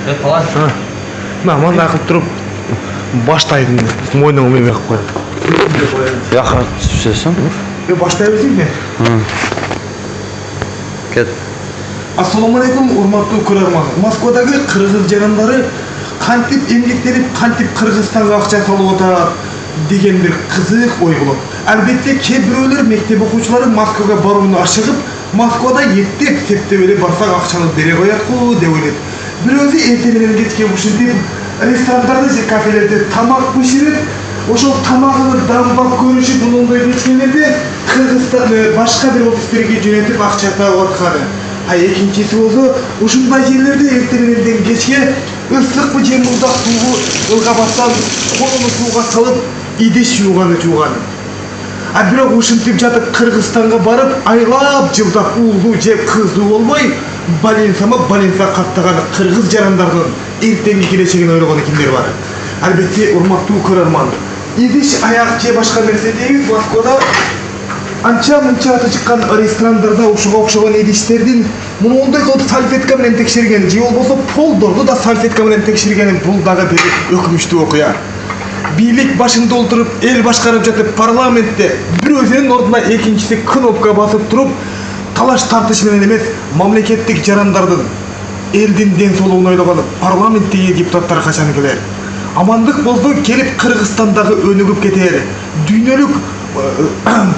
Қалай? Мындай қылып тұрып баштайдың мойныңа мен қойып қояды. Яққа түсесің? Баштай берсең мен. Кет. Ассалаумағалейкум, урматтуу көрөрман. Москвадагы кыргыз жарандары кантип эмгектенип, кантип Кыргызстанга акча салып атат деген бир кызык ой болот. Албетте кээ бирөөлөр мектеп окуучулары Москвага барууну ашыгып, Москвада еттеп септебеле барсак акчаны бере коятку деп ойлойт. Бирөөсү эртең менен кечке ушинтип ресторандарда же кафелерде тамак бышырып, ошол тамагын дамбап көрүшүп, мындай кечкелерде Кыргызстан башка бир офистерге жөнөтүп акча табып атканы. Экинчиси болсо, ушундай жерлерде эртең менен кечке ысыкпы же муздак сууга ылгабастан колуну сууга салып идиш жууганы. Бирок ушинтип жатып Кыргызстанга барып, айлап жылдап уулуу же кыздуу болбой, баленса каттаган кыргыз жарандардын эртеңки келечегин ойлогон кимдер бар? Албетте, урматтуу көрөрман, идиш аяк же башка нерседеги Москвада анча-мынча аты чыккан ресторандарда ушуга окшогон идиштердин моундай кылып салфетка менен текшерген же болбосо полдорду да салфетка менен текшергени бул дагы бир өкүнүчтүү окуя. Бийлик башында олтуруп, эл башкарып жатып, парламентте бирөөсүнүн ордуна экинчиси кнопка басып туруп, талаш тартыш менен эмес, мамлекеттик жарандардын элдин ден соолугун ойлогон парламенттеги депутаттар качан келер? Амандык болсо келип Кыргызстандагы өнүгүп кетер. Дүйнөлүк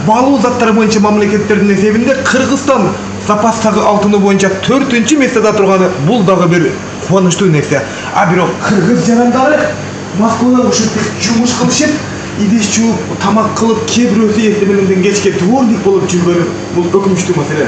баалуу заттар боюнча мамлекеттердин эсебинде Кыргызстан запастагы алтыны боюнча 4-чү месседе турганы бул дагы бир кубанычтуу нерсе. Бирок кыргыз жарандары Москвада ушинтип жумуш кылышып, идиш жууп, тамак кылып, кээ бирөөсү эртең менен кечке дворник болуп жүргөнү бул өкүнүчтүү маселе.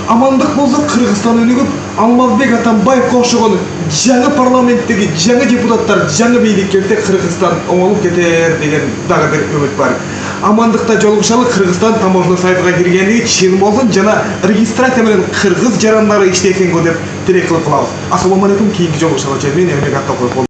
Амандык болсо Кыргызстан өнүгүп, Алмазбек Атамбаевга окшогон жаңы парламенттеги жаңы депутаттар, жаңы бийлик келсе Кыргызстан оңолуп кетер деген дагы бир үмүт бар. Амандыкта жолугушалы. Кыргызстан таможня сайтына киргенлиги чын болсун жана регистрация менен кыргыз жарандары иштесин деп тилек кылып калабыз. Ассалому алейкум, кийинки жолугушалы. Мен Эмрек Аттакулов.